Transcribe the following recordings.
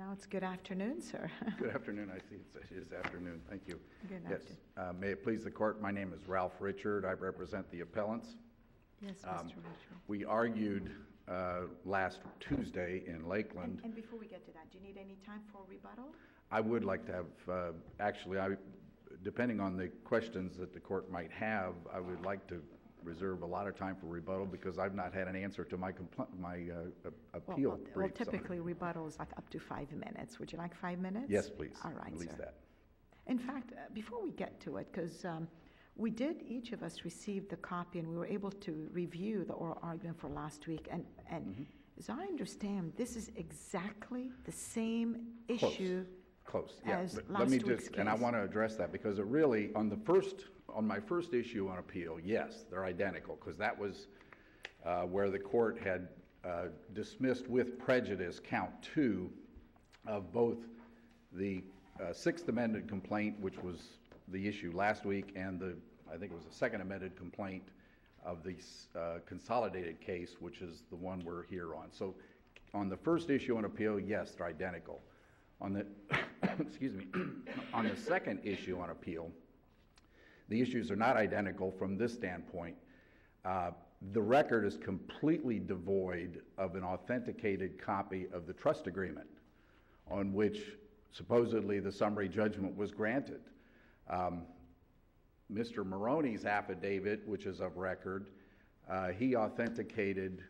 now it's good afternoon, sir. Good afternoon. I see it is afternoon. Thank you. Good Yes. afternoon. May it please the court, my name is Ralph Richard. I represent the appellants. Yes, Mr. Richard. We argued last Tuesday in Lakeland. And before we get to that, do you need any time for rebuttal? I would like to have, depending on the questions that the court might have, I would like to reserve a lot of time for rebuttal because I've not had an answer to my appeal brief. Well, typically rebuttal is like up to 5 minutes. Would you like 5 minutes? Yes, please. All right, at least sir. that. In fact, before we get to it, because we did, each of us received the copy and we were able to review the oral argument for last week. And as I understand, this is exactly the same issue. Close, yeah. As Let me last week's just, and I case. want to address that because it really, on my first issue on appeal, yes, they're identical because that was where the court had dismissed with prejudice count 2 of both the Sixth Amended complaint, which was the issue last week, and I think it was the Second Amended complaint of the consolidated case, which is the one we're here on. So on the first issue on appeal, yes, they're identical. On the, excuse me, on the second issue on appeal, the issues are not identical from this standpoint. The record is completely devoid of an authenticated copy of the trust agreement on which supposedly the summary judgment was granted. Mr. Maroney's affidavit, which is of record, he authenticated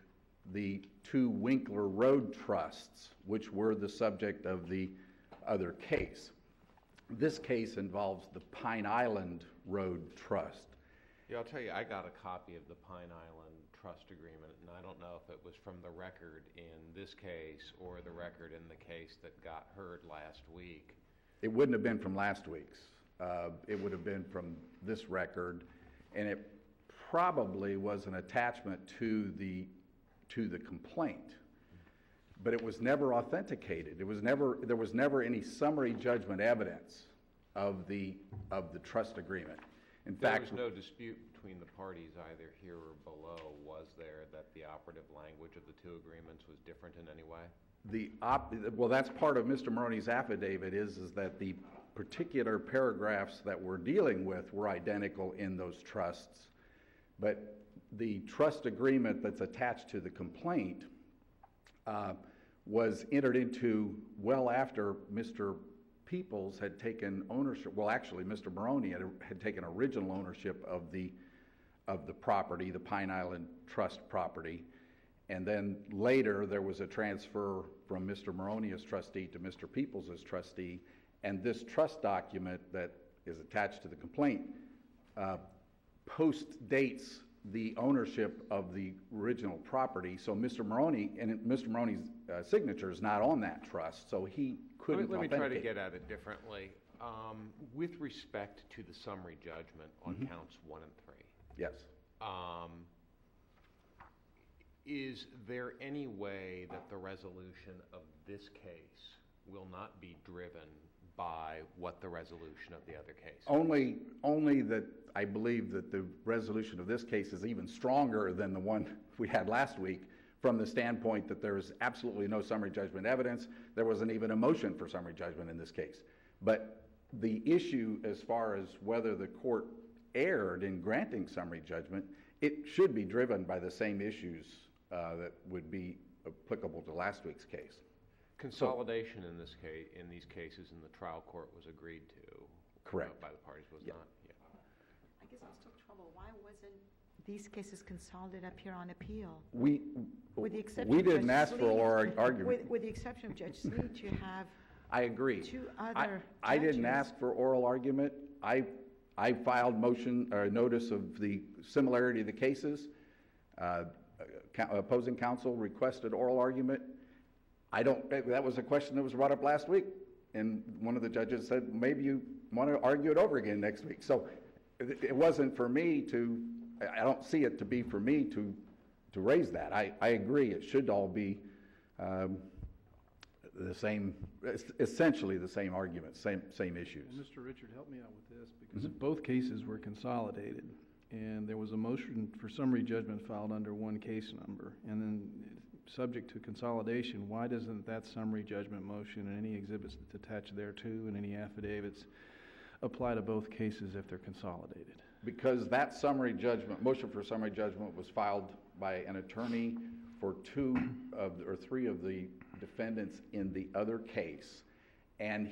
the 2 Winkler Road trusts, which were the subject of the other case. This case involves the Pine Island Road Trust. Yeah, I'll tell you, I got a copy of the Pine Island Trust Agreement, and I don't know if it was from the record in this case or the record in the case that got heard last week. It wouldn't have been from last week's. It would have been from this record, and it probably was an attachment to the complaint, but it was never authenticated. There was never any summary judgment evidence of the trust agreement. In fact, there was no dispute between the parties either here or below, was there, that the operative language of the 2 agreements was different in any way? Well, that's part of Mr. Maroney's affidavit is that the particular paragraphs that we're dealing with were identical in those trusts, but the trust agreement that's attached to the complaint was entered into well after Mr. Peoples had taken ownership. Well, actually, Mr. Maroney had taken original ownership of the property, the Pine Island Trust property, and then later there was a transfer from Mr. Maroney as trustee to Mr. Peoples as trustee, and this trust document that is attached to the complaint post-dates the ownership of the original property. So Mr. Maroney's signature is not on that trust, so he couldn't Let me authenticate. try to get at it differently. With respect to the summary judgment on counts 1 and 3, Yes. is there any way that the resolution of this case will not be driven by what the resolution of the other case is? Only that I believe that the resolution of this case is even stronger than the one we had last week from the standpoint that there is absolutely no summary judgment evidence. There wasn't even a motion for summary judgment in this case. But the issue as far as whether the court erred in granting summary judgment, it should be driven by the same issues that would be applicable to last week's case. Consolidation in this case, in these cases, in the trial court was agreed to. Correct. By the parties, was Yeah. not. Yeah. I guess I'm still troubled. Why wasn't these cases consolidated up here on appeal? We didn't ask for oral argument. With the exception of Judge Sleet, you have I agree. 2 other I didn't judges. ask for oral argument. I filed notice of the similarity of the cases. Opposing counsel requested oral argument. That was a question that was brought up last week, and one of the judges said, maybe you want to argue it over again next week. So it wasn't for me I don't see it to be for me to raise that. I agree, it should all be the same, essentially the same arguments, same issues. Well, Mr. Richard, help me out with this, because if both cases were consolidated and there was a motion for summary judgment filed under one case number, and then subject to consolidation, why doesn't that summary judgment motion and any exhibits that's attached thereto and any affidavits apply to both cases if they're consolidated? Because that motion for summary judgment was filed by an attorney for three of the defendants in the other case. And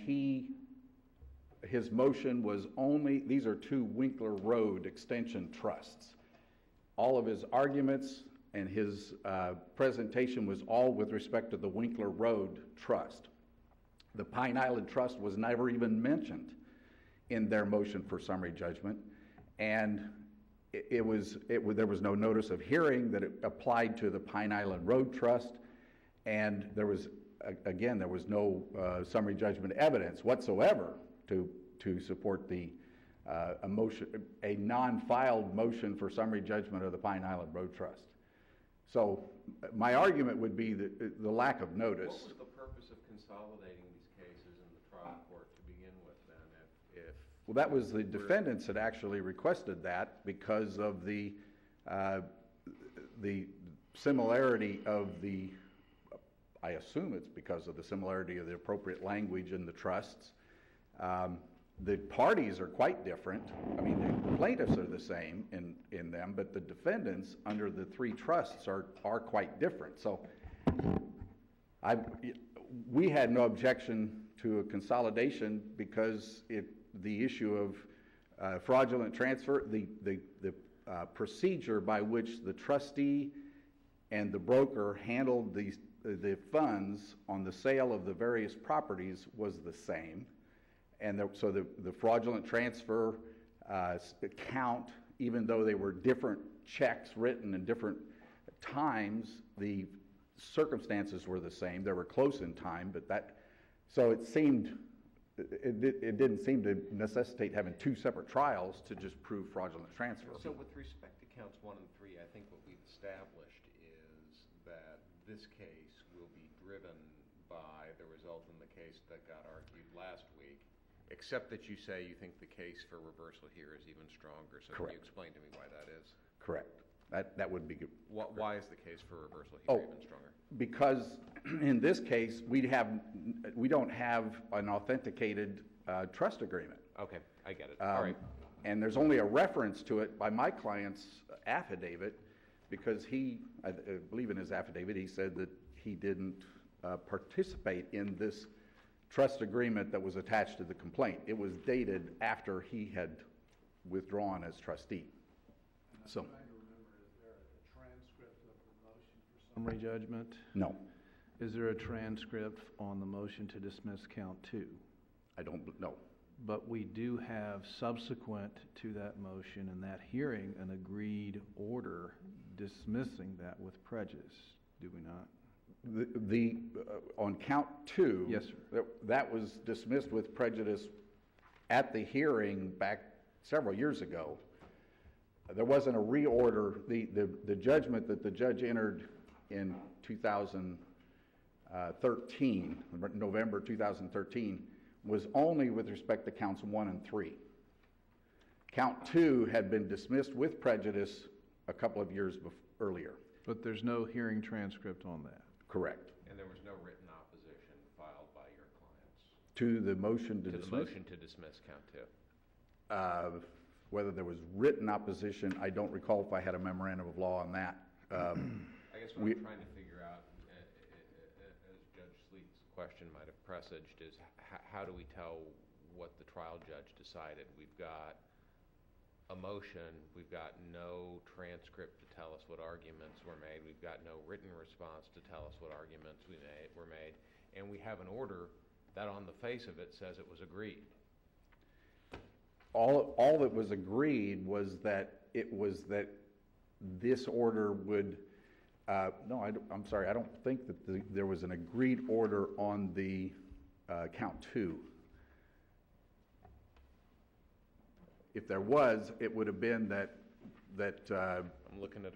his motion was only, these are two Winkler Road extension trusts. All of his arguments and his presentation was all with respect to the Winkler Road trust. The Pine Island Trust was never even mentioned in their motion for summary judgment, and there was no notice of hearing that it applied to the Pine Island Road Trust, and there was no summary judgment evidence whatsoever to support a non-filed motion for summary judgment of the Pine Island Road Trust. So my argument would be that the lack of notice. What was the purpose of consolidating these cases in the trial court to begin with then? Well, that was the defendants that actually requested that because of the similarity of I assume it's because of the similarity of the appropriate language in the trusts. The parties are quite different. I mean, the plaintiffs are the same in them, but the defendants under the three trusts are quite different. So we had no objection to a consolidation because the issue of fraudulent transfer, the procedure by which the trustee and the broker handled the funds on the sale of the various properties was the same. And so the fraudulent transfer account, even though they were different checks written in different times, the circumstances were the same. They were close in time, but so it didn't seem to necessitate having two separate trials to just prove fraudulent transfer. So with respect to counts 1 and 3, I think what we've established is that this case will be driven by the result in the case that got argued last week, except that you say you think the case for reversal here is even stronger. So Correct. Can you explain to me why that is? Correct. That would be good. Why is the case for reversal here even stronger? Because in this case, we don't have an authenticated trust agreement. Okay, I get it. All right. And there's only a reference to it by my client's affidavit because I believe in his affidavit, he said that he didn't participate in this trust agreement that was attached to the complaint. It was dated after he had withdrawn as trustee. So. I'm trying to remember, is there a transcript of the motion for summary judgment? No. Is there a transcript on the motion to dismiss count 2? I don't know. But we do have subsequent to that motion and that hearing an agreed order dismissing that with prejudice, do we not? On count 2, yes, sir. That was dismissed with prejudice at the hearing back several years ago. There wasn't a reorder. The judgment that the judge entered in 2013, November 2013, was only with respect to counts 1 and 3. Count 2 had been dismissed with prejudice a couple of years earlier. But there's no hearing transcript on that? Correct. And there was no written opposition filed by your clients? To the motion to dismiss? To the motion to dismiss count 2. Whether there was written opposition, I don't recall if I had a memorandum of law on that. I guess what I'm trying to figure out, as Judge Sleet's question might have presaged, is how do we tell what the trial judge decided? We've got a motion, we've got no transcript to tell us what arguments were made, we've got no written response to tell us what arguments were made, and we have an order that on the face of it says it was agreed. All that was agreed was that this order would, I'm sorry, I don't think that there was an agreed order on the count 2. If there was, it would have been that I'm looking at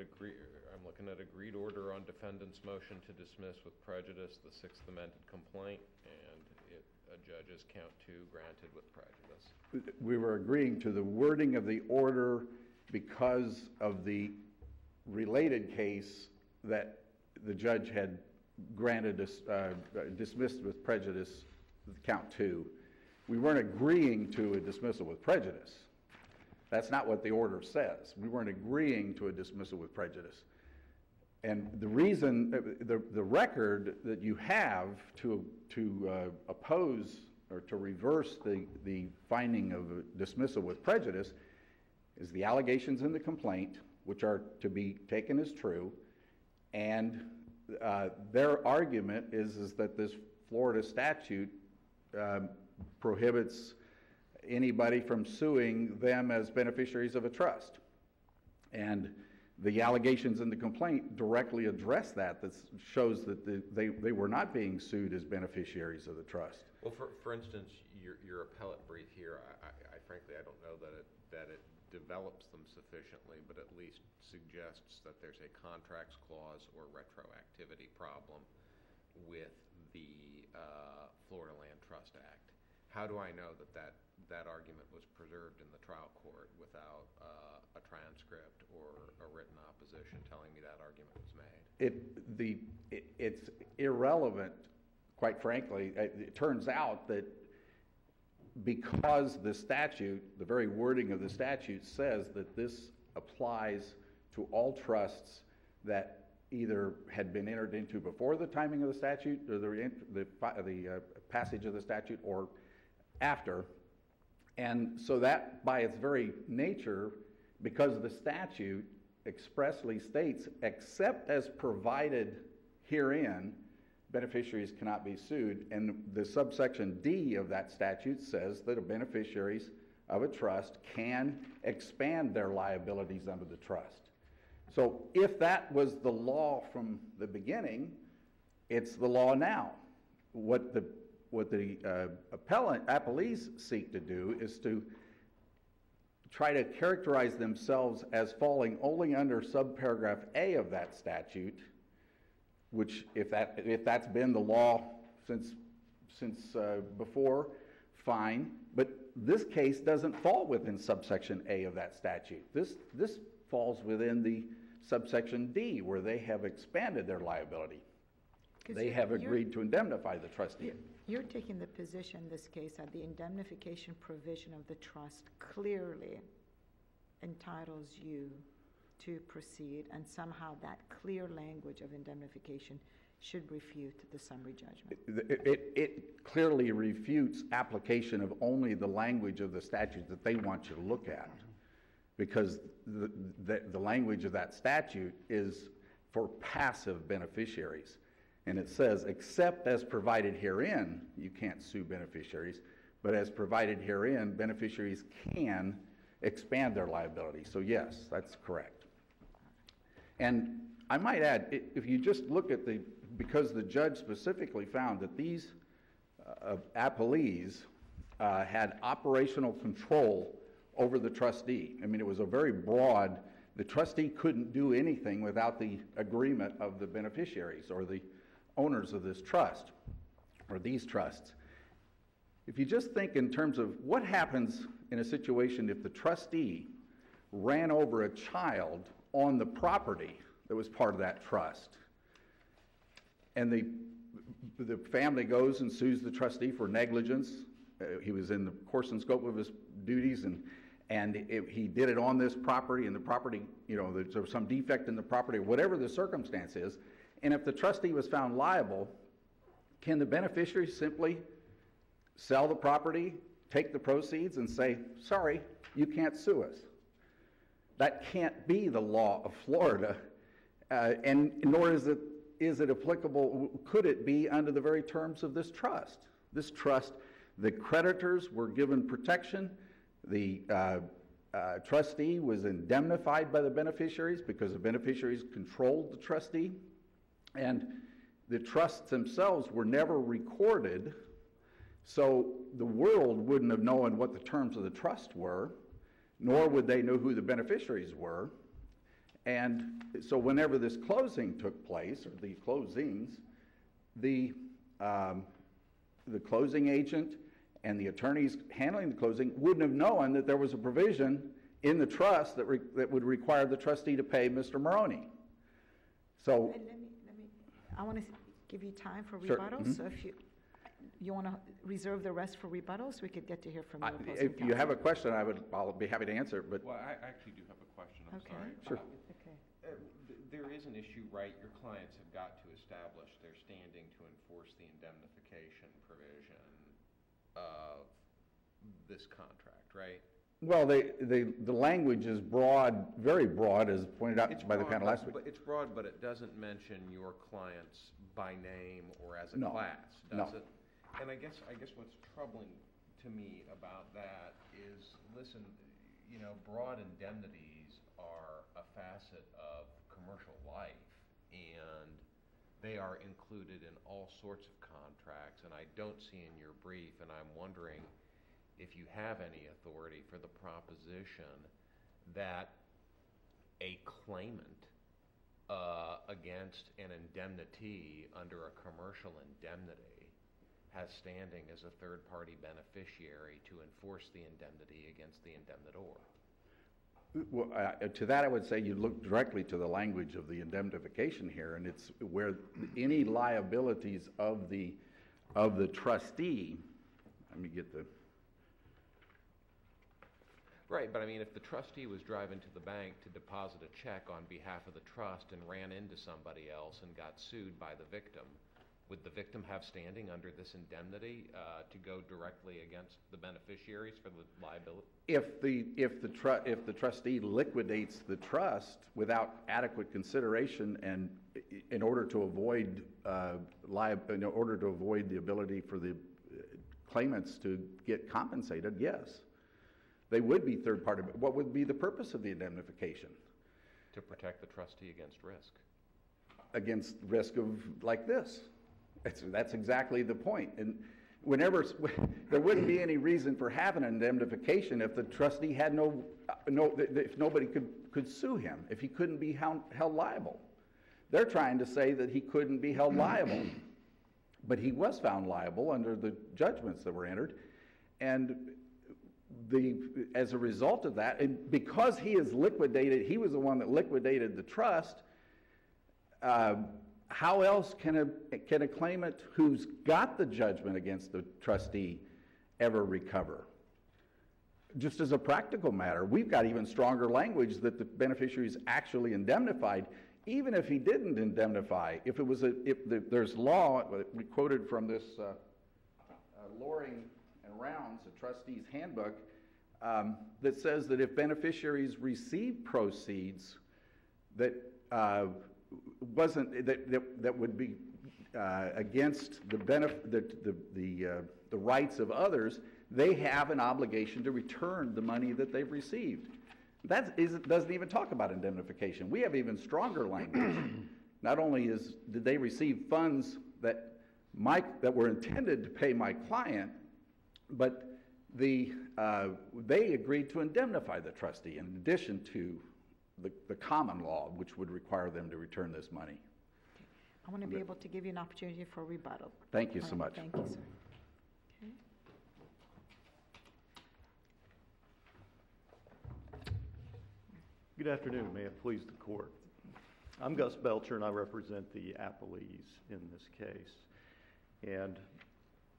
agreed order on defendant's motion to dismiss with prejudice the 6th amended complaint, and a judge's count 2 granted with prejudice. we were agreeing to the wording of the order because of the related case that the judge had granted us, dismissed with prejudice count 2. We weren't agreeing to a dismissal with prejudice. That's not what the order says. We weren't agreeing to a dismissal with prejudice. And the reason, the record that you have to oppose or to reverse the finding of a dismissal with prejudice is the allegations in the complaint, which are to be taken as true, and their argument is that this Florida statute prohibits anybody from suing them as beneficiaries of a trust. And the allegations in the complaint directly address that. That shows that they were not being sued as beneficiaries of the trust. Well, for instance, your appellate brief here, I frankly, I don't know that it develops them sufficiently, but at least suggests that there's a contracts clause or retroactivity problem with the Florida Land Trust Act. How do I know that argument was preserved in the trial court without a transcript or a written opposition telling me that argument was made? It's irrelevant, quite frankly. It turns out that because the statute, the very wording of the statute says that this applies to all trusts that either had been entered into before the timing of the statute or the passage of the statute or after. And so that by its very nature, because the statute expressly states, except as provided herein, beneficiaries cannot be sued, and the subsection D of that statute says that a beneficiaries of a trust can expand their liabilities under the trust. So if that was the law from the beginning, it's the law now. What the appellees seek to do is to try to characterize themselves as falling only under subparagraph A of that statute, which if that's been the law since before, fine. But this case doesn't fall within subsection A of that statute. This falls within the subsection D, where they have expanded their liability. They have agreed to indemnify the trustee. You're taking the position in this case that the indemnification provision of the trust clearly entitles you to proceed, and somehow that clear language of indemnification should refute the summary judgment. It clearly refutes application of only the language of the statute that they want you to look at, because the language of that statute is for passive beneficiaries. And it says, except as provided herein, you can't sue beneficiaries, but as provided herein, beneficiaries can expand their liability. So yes, that's correct. And I might add, if you just look at because the judge specifically found that these appellees had operational control over the trustee. I mean, it was a very broad, the trustee couldn't do anything without the agreement of the beneficiaries or the owners of this trust or these trusts. If you just think in terms of what happens in a situation if the trustee ran over a child on the property that was part of that trust, and the family goes and sues the trustee for negligence. He was in the course and scope of his duties, and he did it on this property, and the property, you know, there was some defect in the property, whatever the circumstance is. And if the trustee was found liable, can the beneficiary simply sell the property, take the proceeds, and say, sorry, you can't sue us? That can't be the law of Florida, and nor is it applicable, could it be under the very terms of this trust? This trust, the creditors were given protection, the trustee was indemnified by the beneficiaries because the beneficiaries controlled the trustee, and the trusts themselves were never recorded, so the world wouldn't have known what the terms of the trust were, nor would they know who the beneficiaries were. And so whenever this closing took place, or the closings, the closing agent and the attorneys handling the closing wouldn't have known that there was a provision in the trust that would require the trustee to pay Mr. Maroney. So, I want to give you time for Sure. rebuttals, so if you want to reserve the rest for rebuttals, we could get to hear from your opposing If you have a counsel. question, I'll be happy to answer, but Well, I actually do have a question, I'm Okay. sorry. Sure. Okay. There is an issue, right? Your clients have got to establish their standing to enforce the indemnification provision of this contract, right? well, the language is broad, very broad, as pointed out by the panel last week. It's broad, but it doesn't mention your clients by name or as a No. class, No. does it? And I guess what's troubling to me about that is, listen, you know, broad indemnities are a facet of commercial life, and they are included in all sorts of contracts, and I don't see in your brief, and I'm wondering if you have any authority for the proposition that a claimant against an indemnity under a commercial indemnity has standing as a third-party beneficiary to enforce the indemnity against the indemnitor. Well, to that, I would say you look directly to the language of the indemnification here, and it's where any liabilities of the trustee, let me get the... Right, but I mean, if the trustee was driving to the bank to deposit a check on behalf of the trust and ran into somebody else and got sued by the victim, would the victim have standing under this indemnity to go directly against the beneficiaries for the liability? If the trustee liquidates the trust without adequate consideration and in order to avoid the ability for the claimants to get compensated, yes, they would be third party. What would be the purpose of the indemnification? To protect the trustee against risk. Against risk of like this. That's exactly the point. And whenever there wouldn't be any reason for having an indemnification if the trustee had if nobody could sue him, if he couldn't be held liable. They're trying to say that he couldn't be held liable, but he was found liable under the judgments that were entered, and as a result of that, and because he was the one that liquidated the trust. How else can a claimant who's got the judgment against the trustee ever recover? Just as a practical matter, we've got even stronger language that the beneficiary is actually indemnified, even if he didn't indemnify. There's law, we quoted from this Loring and Rounds, a trustee's handbook, that says that if beneficiaries receive proceeds that that would be against the rights of others, they have an obligation to return the money that they've received. That doesn't even talk about indemnification. We have even stronger language. Not only did they receive funds that were intended to pay my client, but they agreed to indemnify the trustee in addition to the common law, which would require them to return this money. Okay. I want to be able to give you an opportunity for rebuttal. Thank you so much. Thank you, sir. Okay. Good afternoon. May it please the court. I'm Gus Belcher, and I represent the appellees in this case. And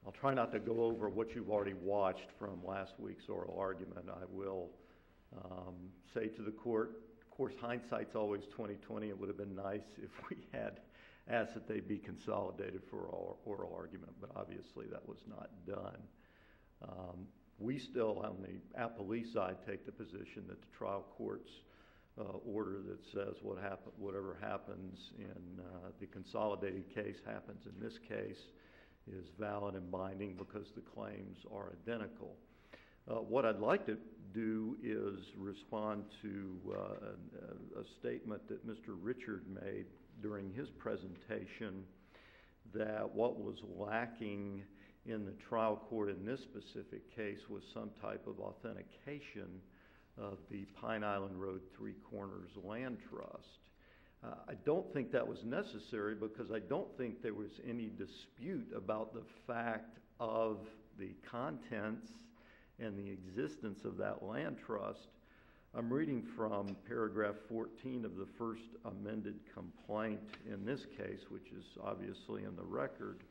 I'll try not to go over what you've already watched from last week's oral argument. I will say to the court, of course, hindsight's always 20/20. It would have been nice if we had asked that they be consolidated for oral argument, but obviously that was not done. We still, on the appellee side, take the position that the trial court's order that says whatever happens in the consolidated case happens in this case is valid and binding because the claims are identical. What I'd like to do is respond to a statement that Mr. Richard made during his presentation that what was lacking in the trial court in this specific case was some type of authentication of the Pine Island Road Three Corners Land Trust. I don't think that was necessary because I don't think there was any dispute about the fact of the contents and the existence of that land trust I'm reading from paragraph 14 of the first amended complaint in this case, which is obviously in the record.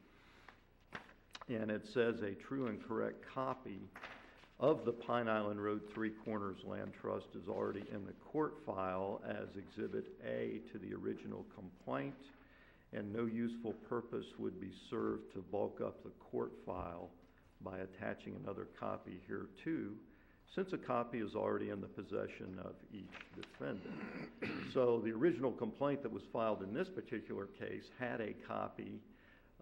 And it says a true and correct copy of the Pine Island Road Three Corners Land Trust is already in the court file as Exhibit A to the original complaint, and no useful purpose would be served to bulk up the court file by attaching another copy here too, since a copy is already in the possession of each defendant. So the original complaint that was filed in this particular case had a copy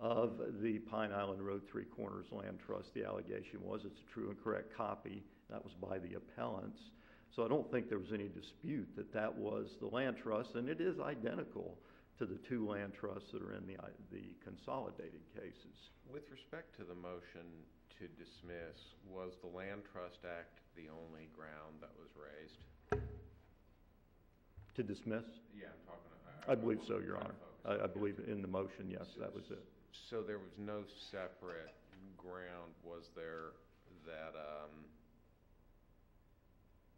of the Pine Island Road Three Corners Land Trust. The allegation was it's a true and correct copy. That was by the appellants. So I don't think there was any dispute that that was the land trust, and it is identical to the two land trusts that are in the consolidated cases. With respect to the motion to dismiss, was the Land Trust Act the only ground that was raised? To dismiss? Yeah, I'm talking about. I believe so, Your Honor. I believe in the motion, yes, that was it. So there was no separate ground, was there, that,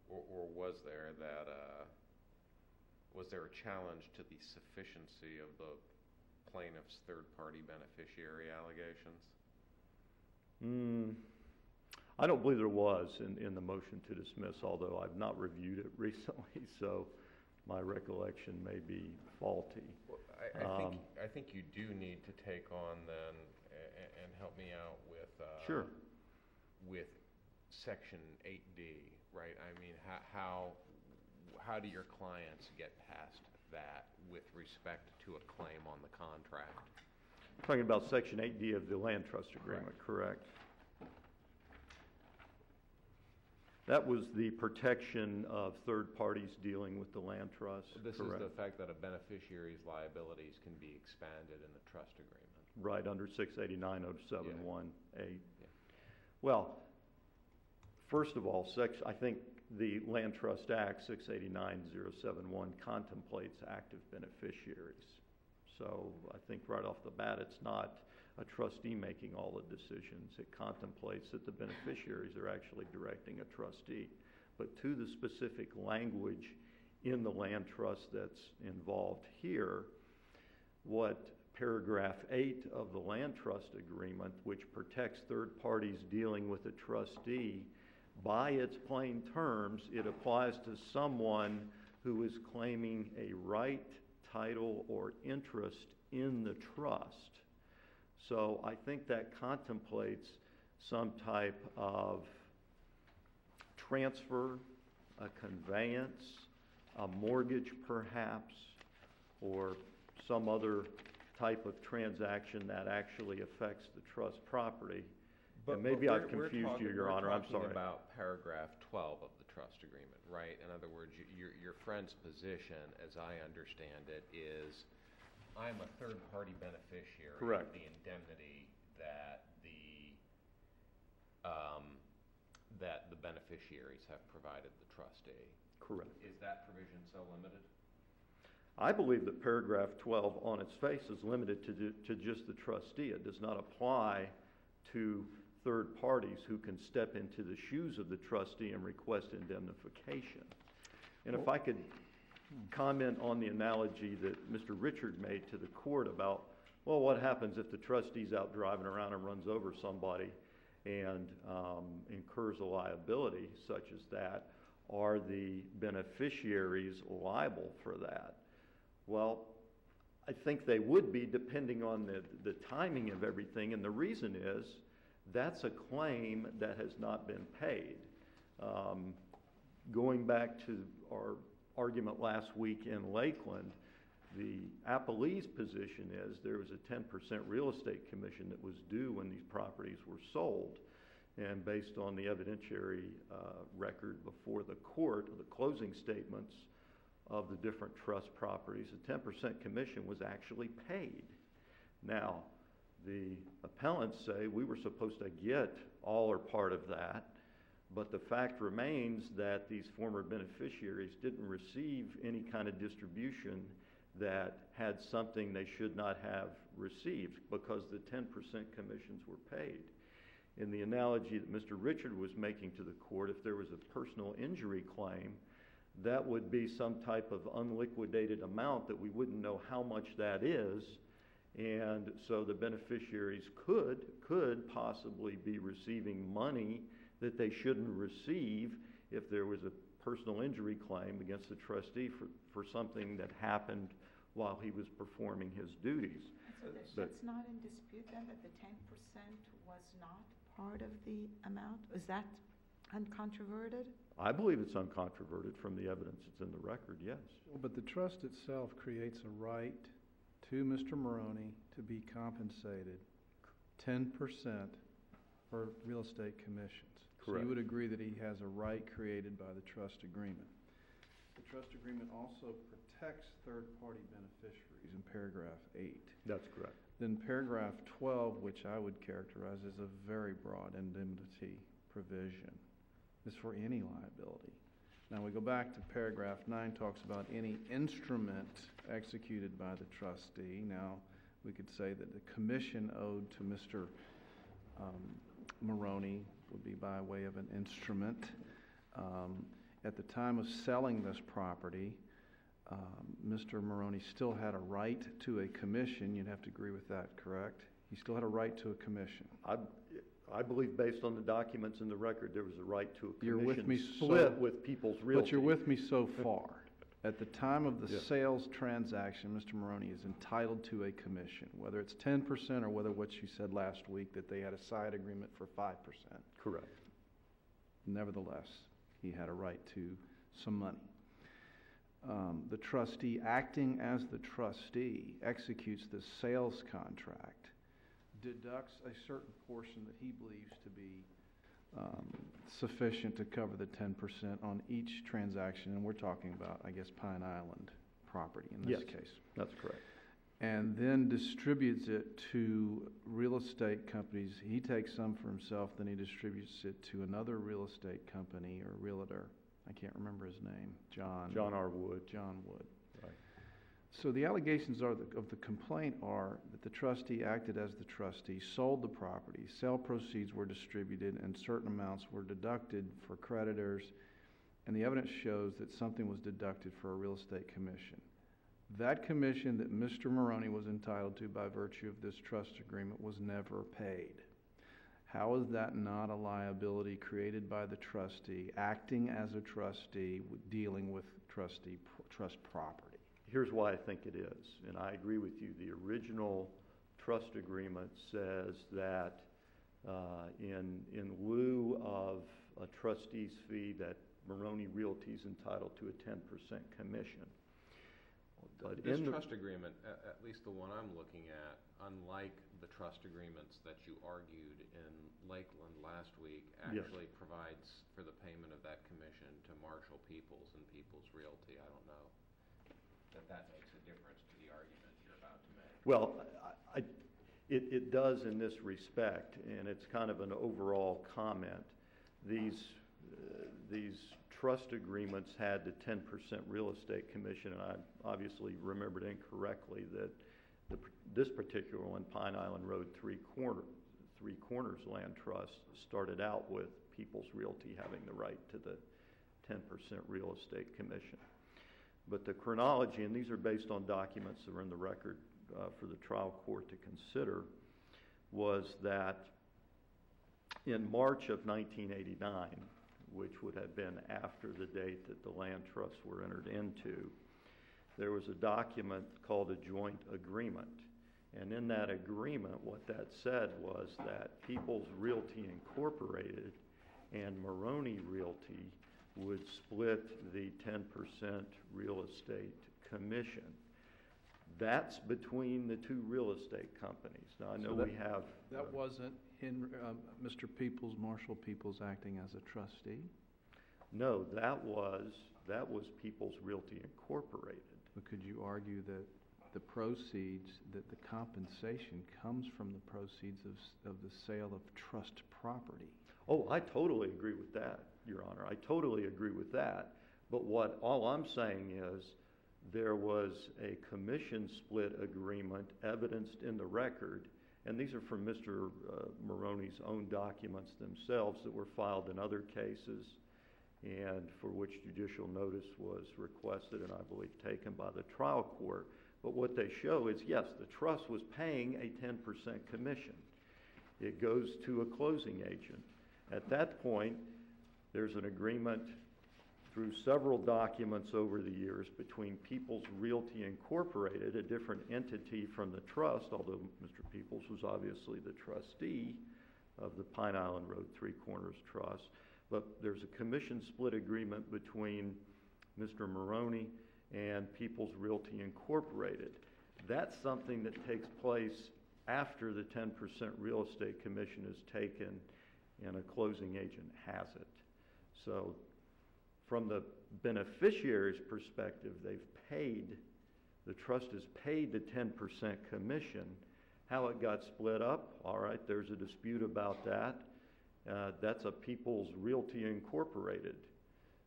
or was there that, was there a challenge to the sufficiency of the plaintiff's third-party beneficiary allegations? I don't believe there was in the motion to dismiss, although I've not reviewed it recently, so my recollection may be faulty. Well, I think you do need to take on then, and help me out with sure, with Section 8D, right? I mean, how do your clients get past that with respect to a claim on the contract? Talking about Section 8D of the Land Trust Agreement, correct? That was the protection of third parties dealing with the land trust. This correct. Is the fact that a beneficiary's liabilities can be expanded in the trust agreement. Right, under 689.071A. Yeah. Well, first of all, I think the Land Trust Act 689.071 contemplates active beneficiaries. So I think right off the bat, it's not a trustee making all the decisions. It contemplates that the beneficiaries are actually directing a trustee. But to the specific language in the land trust that's involved here, what paragraph 8 of the land trust agreement, which protects third parties dealing with a trustee, by its plain terms, it applies to someone who is claiming a right, title, or interest in the trust. So I think that contemplates some type of transfer, a conveyance, a mortgage perhaps, or some other type of transaction that actually affects the trust property. And maybe I've confused you, Your Honor, I'm sorry. We're talking about paragraph 12 of the trust agreement, right? In other words, your friend's position, as I understand it, is I'm a third-party beneficiary correct. of the indemnity that the beneficiaries have provided the trustee. Correct. Is that provision so limited? I believe that paragraph 12 on its face is limited to just the trustee. It does not apply to third parties who can step into the shoes of the trustee and request indemnification. And if I could comment on the analogy that Mr. Richard made to the court about, well, what happens if the trustee's out driving around and runs over somebody and incurs a liability such as that? Are the beneficiaries liable for that? Well, I think they would be, depending on the timing of everything, and the reason is that's a claim that has not been paid. Going back to our argument last week in Lakeland, the appellee's position is there was a 10% real estate commission that was due when these properties were sold. And based on the evidentiary record before the court, the closing statements of the different trust properties, a 10% commission was actually paid. Now, the appellants say we were supposed to get all or part of that, but the fact remains that these former beneficiaries didn't receive any kind of distribution that had something they should not have received because the 10% commissions were paid. In the analogy that Mr. Richard was making to the court, if there was a personal injury claim that would be some type of unliquidated amount that we wouldn't know how much that is. And so the beneficiaries could possibly be receiving money that they shouldn't receive if there was a personal injury claim against the trustee for something that happened while he was performing his duties. So that's not in dispute then, that the 10% was not part of the amount? Is that uncontroverted? I believe it's uncontroverted from the evidence that's in the record, yes. Well, but the trust itself creates a right to Mr. Maroney to be compensated 10% for real estate commissions. Correct. So you would agree that he has a right created by the trust agreement. The trust agreement also protects third-party beneficiaries in paragraph 8. That's correct. Then paragraph 12, which I would characterize as a very broad indemnity provision, is for any liability. Now we go back to paragraph 9, talks about any instrument executed by the trustee. Now we could say that the commission owed to Mr. Maroney would be by way of an instrument. At the time of selling this property, Mr. Maroney still had a right to a commission. You'd have to agree with that, correct? He still had a right to a commission. I believe based on the documents in the record, there was a right to a commission. You're with me split with People's Realty. But you're with me so far. At the time of the Yes. sales transaction, Mr. Maroney is entitled to a commission, whether it's 10% or whether what you said last week that they had a side agreement for 5%. Correct. Nevertheless, he had a right to some money. The trustee, acting as the trustee, executes the sales contract, deducts a certain portion that he believes to be sufficient to cover the 10% on each transaction, and we're talking about, I guess, Pine Island property in this case. That's correct. And then distributes it to real estate companies. He takes some for himself, then he distributes it to another real estate company or realtor. I can't remember his name. John R. Wood. John Wood. Right. So the allegations of the complaint are that the trustee acted as the trustee, sold the property, sale proceeds were distributed, and certain amounts were deducted for creditors, and the evidence shows that something was deducted for a real estate commission. That commission that Mr. Maroney was entitled to by virtue of this trust agreement was never paid. How is that not a liability created by the trustee, acting as a trustee, dealing with trust property? Here's why I think it is, and I agree with you. The original trust agreement says that in lieu of a trustee's fee, that Maroney Realty is entitled to a 10% commission. But this trust agreement, at least the one I'm looking at, unlike the trust agreements that you argued in Lakeland last week, actually provides for the payment of that commission to Marshall Peoples and Peoples Realty. I don't know that makes a difference to the argument you're about to make. Well, it does in this respect, and it's kind of an overall comment. These trust agreements had the 10% real estate commission, and I obviously remembered incorrectly that this particular one, Pine Island Road Three Corners Land Trust, started out with People's Realty having the right to the 10% real estate commission. But the chronology, and these are based on documents that were in the record for the trial court to consider, was that in March of 1989, which would have been after the date that the land trusts were entered into, there was a document called a joint agreement. And in that agreement, what that said was that People's Realty Incorporated and Maroney Realty would split the 10% real estate commission. That's between the two real estate companies. Now, I know we have... That wasn't Mr. Peoples, Marshall Peoples acting as a trustee? No, that was People's Realty Incorporated. But could you argue that the proceeds, that the compensation comes from the proceeds of the sale of trust property? Oh, I totally agree with that, Your Honor. I totally agree with that. But all I'm saying is there was a commission split agreement evidenced in the record, and these are from Mr. Maroney's own documents themselves that were filed in other cases. and for which judicial notice was requested and I believe taken by the trial court. But what they show is, yes, the trust was paying a 10% commission. It goes to a closing agent. At that point, there's an agreement through several documents over the years between Peoples Realty Incorporated, a different entity from the trust, although Mr. Peoples was obviously the trustee of the Pine Island Road Three Corners Trust. But there's a commission split agreement between Mr. Maroney and Peoples Realty Incorporated. That's something that takes place after the 10% real estate commission is taken and a closing agent has it. So from the beneficiary's perspective, the trust has paid the 10% commission. How it got split up, all right, there's a dispute about that. That's a Peoples Realty Incorporated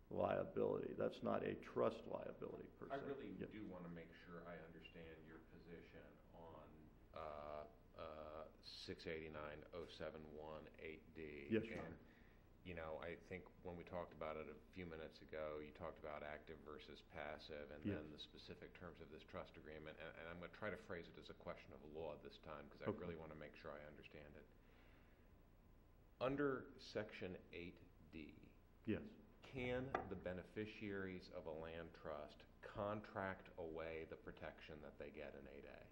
liability. That's not a trust liability per se. I really do want to make sure I understand your position on 689-071-8D. Yes, Your Honor. And, you know, I think when we talked about it a few minutes ago, you talked about active versus passive and Yes. then the specific terms of this trust agreement. And I'm going to try to phrase it as a question of law this time because I really want to make sure I understand it. Under Section 8D, Yes. can the beneficiaries of a land trust contract away the protection that they get in 8A?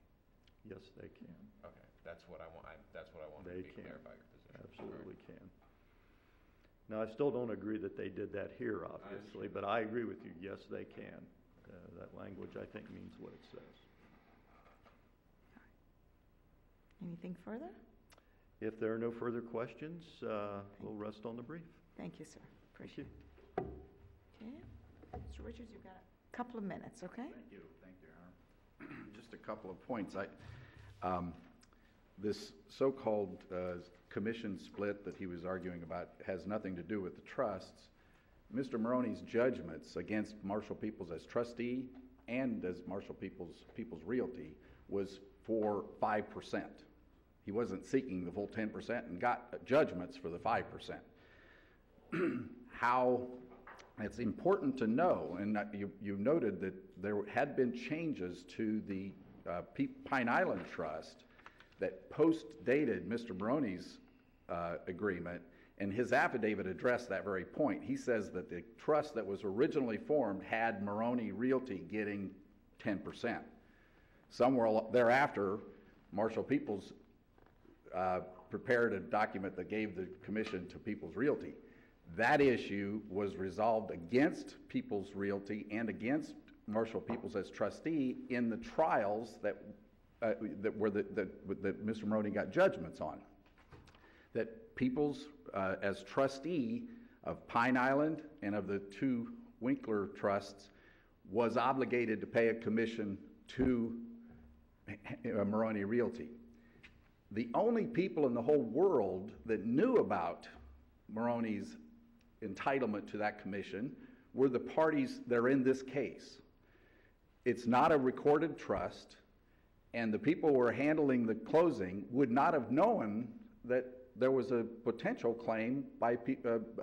Yes, they can. Okay, that's what I want. That's what I wanted They to be can. clear about your position. Absolutely can. Now, I still don't agree that they did that here, obviously, but I agree with you. Yes, they can. That language, I think, means what it says. Anything further? If there are no further questions, we'll rest on the brief. Thank you, sir. Thank Appreciate you. it. Okay. Mr. Richards, you've got a couple of minutes, okay? Thank you, Your Honor. Just a couple of points. This so-called commission split that he was arguing about has nothing to do with the trusts. Mr. Maroney's judgments against Marshall Peoples as trustee and as Marshall Peoples Realty was for 5%. He wasn't seeking the full 10% and got judgments for the 5%. How it's important to know, and you noted that there had been changes to the Pine Island Trust that post-dated Mr. Maroney's agreement, and his affidavit addressed that very point. He says that the trust that was originally formed had Maroney Realty getting 10%. Somewhere thereafter, Marshall Peoples prepared a document that gave the commission to Peoples Realty. That issue was resolved against Peoples Realty and against Marshall Peoples as trustee in the trials that Mr. Maroney got judgments on. That Peoples, as trustee of Pine Island and of the two Winkler trusts, was obligated to pay a commission to Maroney Realty. The only people in the whole world that knew about Maroney's entitlement to that commission were the parties that are in this case. It's not a recorded trust, and the people who were handling the closing would not have known that there was a potential claim by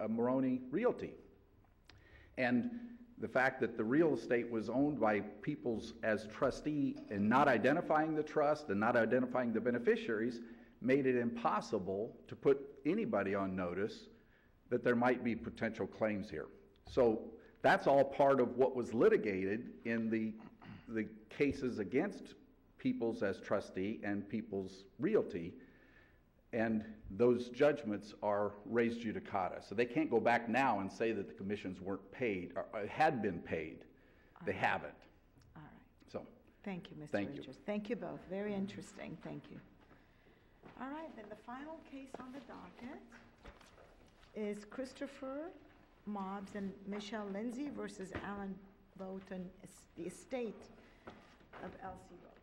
Maroney Realty. And the fact that the real estate was owned by Peoples as trustee and not identifying the trust and not identifying the beneficiaries made it impossible to put anybody on notice that there might be potential claims here. So that's all part of what was litigated in the cases against Peoples as trustee and Peoples Realty, and those judgments are res judicata. So they can't go back now and say that the commissions weren't paid, or had been paid. They haven't. All right. So, Thank you, Mr. Thank you. Richards. Thank you both. Very interesting. Thank you. All right, then the final case on the docket is Christopher Mobbs and Michelle Lindsay versus Alan Bowton, the estate of Elsie Road.